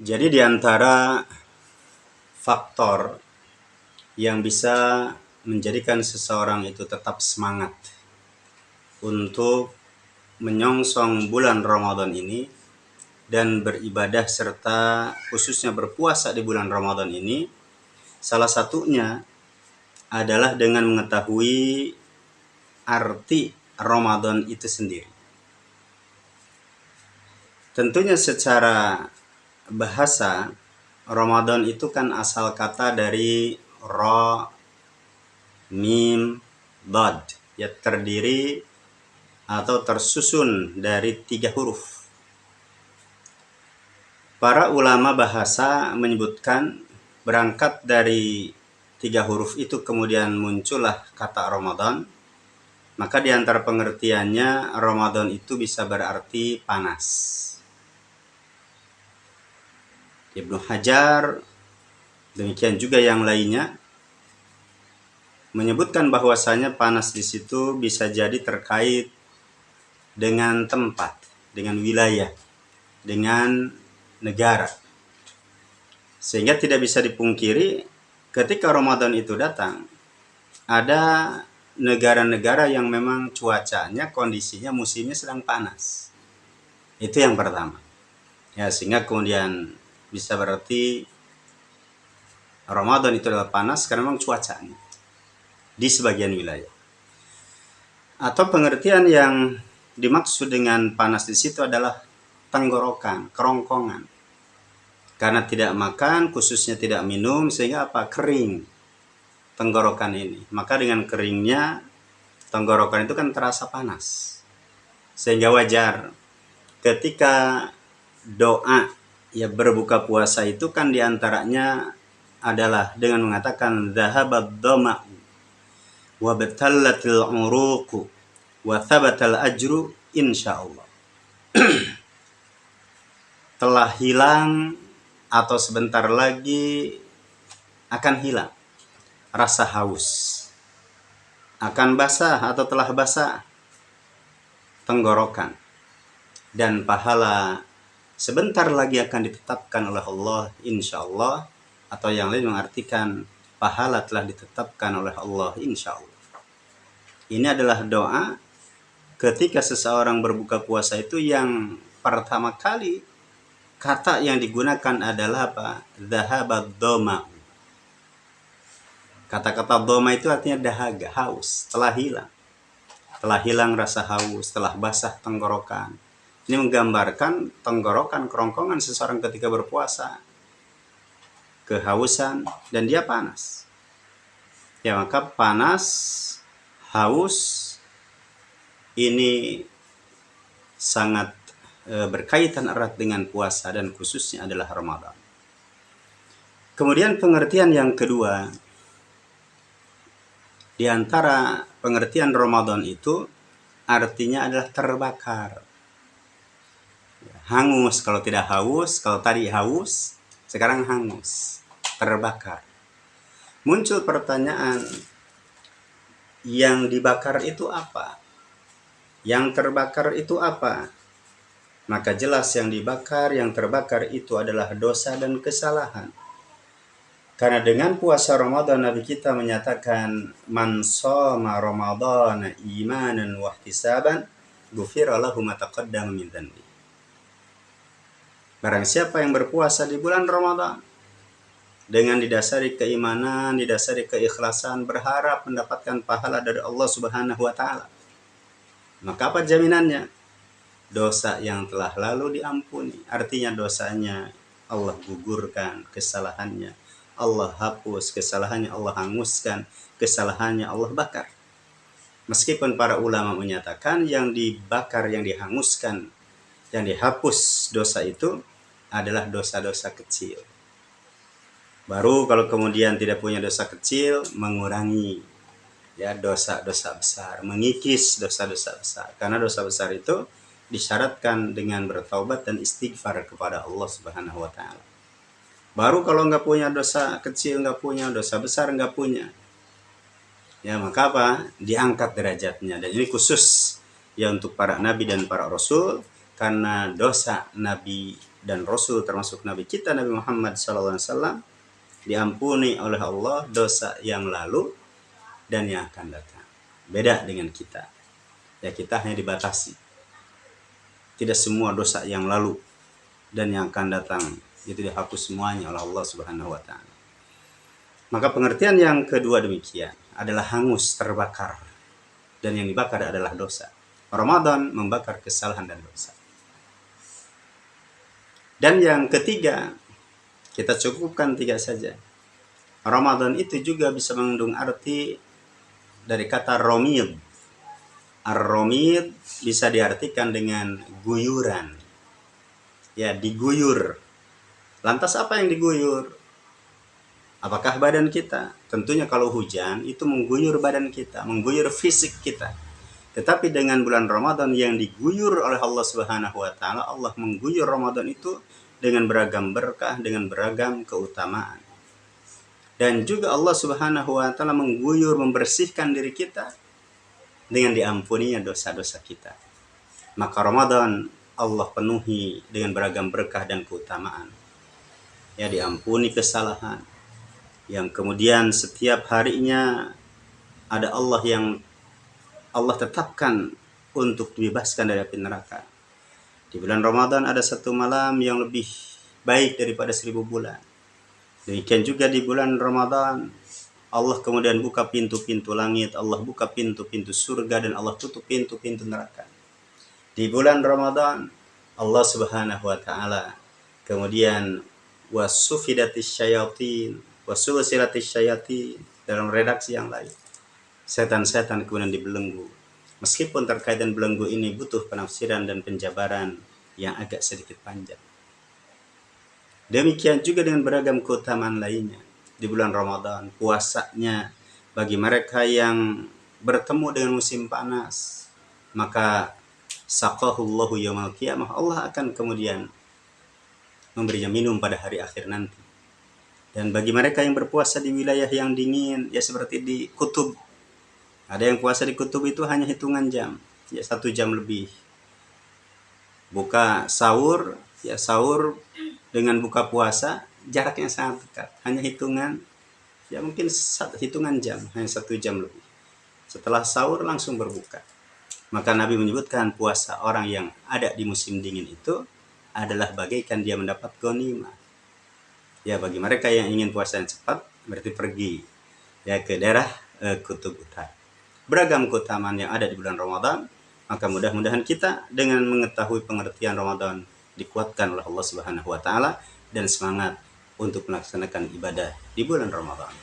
Jadi di antara faktor yang bisa menjadikan seseorang itu tetap semangat untuk menyongsong bulan Ramadan ini dan beribadah serta khususnya berpuasa di bulan Ramadan ini, salah satunya adalah dengan mengetahui arti Ramadan itu sendiri. Tentunya secara bahasa, Ramadan itu kan asal kata dari Ra, Mim, Dad, ya terdiri atau tersusun dari 3 huruf. Para ulama bahasa menyebutkan berangkat dari 3 huruf itu kemudian muncullah kata Ramadan. Maka di antara pengertiannya Ramadan itu bisa berarti panas. Ibnu Hajar, demikian juga yang lainnya, menyebutkan bahwasanya panas di situ bisa jadi terkait dengan tempat, dengan wilayah, dengan negara. Sehingga tidak bisa dipungkiri ketika Ramadan itu datang, ada negara-negara yang memang cuacanya, kondisinya, musimnya sedang panas. Itu yang pertama. Ya, sehingga kemudian bisa berarti Ramadan itu adalah panas karena memang cuacanya di sebagian wilayah. Atau pengertian yang dimaksud dengan panas di situ adalah tenggorokan, kerongkongan. Karena tidak makan, khususnya tidak minum, sehingga apa? Kering tenggorokan ini. Maka dengan keringnya tenggorokan itu kan terasa panas. Sehingga wajar ketika doa ya berbuka puasa itu kan diantaranya adalah dengan mengatakan dhahabad dhama'u wa batallatil uruqu wa thabatal ajru insyaallah. Telah hilang atau sebentar lagi akan hilang rasa haus, akan basah atau telah basah tenggorokan, dan pahala sebentar lagi akan ditetapkan oleh Allah insyaallah, atau yang lain mengartikan pahala telah ditetapkan oleh Allah insyaallah. Ini adalah doa ketika seseorang berbuka puasa itu yang pertama kali kata yang digunakan adalah apa? Dhahabad dhama. Kata-kata dhama itu artinya dahaga, haus, telah hilang. Telah hilang rasa haus, telah basah tenggorokan. Ini menggambarkan tenggorokan, kerongkongan seseorang ketika berpuasa, kehausan, dan dia panas. Ya, maka panas, haus, ini sangat berkaitan erat dengan puasa dan khususnya adalah Ramadan. Kemudian pengertian yang kedua, di antara pengertian Ramadan itu artinya adalah terbakar. Hangus kalau tidak haus, kalau tadi haus, sekarang hangus, terbakar. Muncul pertanyaan, yang dibakar itu apa? Yang terbakar itu apa? Maka jelas yang dibakar, yang terbakar itu adalah dosa dan kesalahan. Karena dengan puasa Ramadan Nabi kita menyatakan man shoma Ramadan imanan wa ihtisaban ghufira lahu ma taqaddama min dhanbi. Barang siapa yang berpuasa di bulan Ramadan dengan didasari keimanan, didasari keikhlasan, berharap mendapatkan pahala dari Allah Subhanahu wa taala, maka apa jaminannya? Dosa yang telah lalu diampuni. Artinya dosanya Allah gugurkan, kesalahannya Allah hapus, kesalahannya Allah hanguskan, kesalahannya Allah bakar. Meskipun para ulama menyatakan yang dibakar, yang dihanguskan, yang dihapus dosa itu adalah dosa-dosa kecil. Baru kalau kemudian tidak punya dosa kecil, mengurangi ya dosa-dosa besar, mengikis dosa-dosa besar. Karena dosa besar itu disyaratkan dengan bertaubat dan istighfar kepada Allah Subhanahu wa taala. Baru kalau nggak punya dosa kecil, nggak punya dosa besar, nggak punya, ya maka apa? Diangkat derajatnya. Dan ini khusus ya untuk para nabi dan para rasul, karena dosa nabi dan Rasul termasuk Nabi kita Nabi Muhammad SAW diampuni oleh Allah dosa yang lalu dan yang akan datang. Beda dengan kita. Ya, kita hanya dibatasi. Tidak semua dosa yang lalu dan yang akan datang itu dihapus semuanya oleh Allah Subhanahu wa taala. Maka pengertian yang kedua demikian adalah hangus, terbakar. Dan yang dibakar adalah dosa. Ramadan membakar kesalahan dan dosa. Dan yang ketiga, kita cukupkan 3 saja. Ramadan itu juga bisa mengandung arti dari kata romid. Ar-romid bisa diartikan dengan guyuran. Ya, diguyur. Lantas apa yang diguyur? Apakah badan kita? Tentunya kalau hujan itu mengguyur badan kita, mengguyur fisik kita. Tetapi dengan bulan Ramadan yang diguyur oleh Allah Subhanahu wa taala, Allah mengguyur Ramadan itu dengan beragam berkah, dengan beragam keutamaan. Dan juga Allah Subhanahu wa taala mengguyur, membersihkan diri kita dengan diampuninya dosa-dosa kita. Maka Ramadan Allah penuhi dengan beragam berkah dan keutamaan. Ya, diampuni kesalahan. Yang kemudian setiap harinya ada Allah yang Allah tetapkan untuk dibebaskan dari api neraka. Di bulan Ramadan ada 1 malam yang lebih baik daripada 1000 bulan. Demikian juga di bulan Ramadan Allah kemudian buka pintu-pintu langit, Allah buka pintu-pintu surga, dan Allah tutup pintu-pintu neraka. Di bulan Ramadan Allah Subhanahu wa taala kemudian wasufidatis syayatin, wasulsilatis syayatin, dalam redaksi yang lain. Setan-setan kemudian dibelenggu. Meskipun terkait dengan belenggu ini butuh penafsiran dan penjabaran yang agak sedikit panjang. Demikian juga dengan beragam keutamaan lainnya. Di bulan Ramadan, puasanya bagi mereka yang bertemu dengan musim panas, maka saqahullahu yaumal qiyamah, Allah akan kemudian memberinya minum pada hari akhir nanti. Dan bagi mereka yang berpuasa di wilayah yang dingin, ya seperti di kutub, ada yang puasa di kutub itu hanya hitungan jam, ya 1 jam lebih. Buka sahur, ya sahur dengan buka puasa jaraknya sangat dekat, hanya hitungan, ya mungkin hitungan jam, hanya 1 jam lebih. Setelah sahur langsung berbuka. Maka Nabi menyebutkan puasa orang yang ada di musim dingin itu adalah bagaikan dia mendapat ghanimah. Ya, bagi mereka yang ingin puasa yang cepat berarti pergi ya ke daerah kutub utara. Beragam keutamaan yang ada di bulan Ramadan, maka mudah-mudahan kita dengan mengetahui pengertian Ramadan dikuatkan oleh Allah Subhanahu wa taala dan semangat untuk melaksanakan ibadah di bulan Ramadan.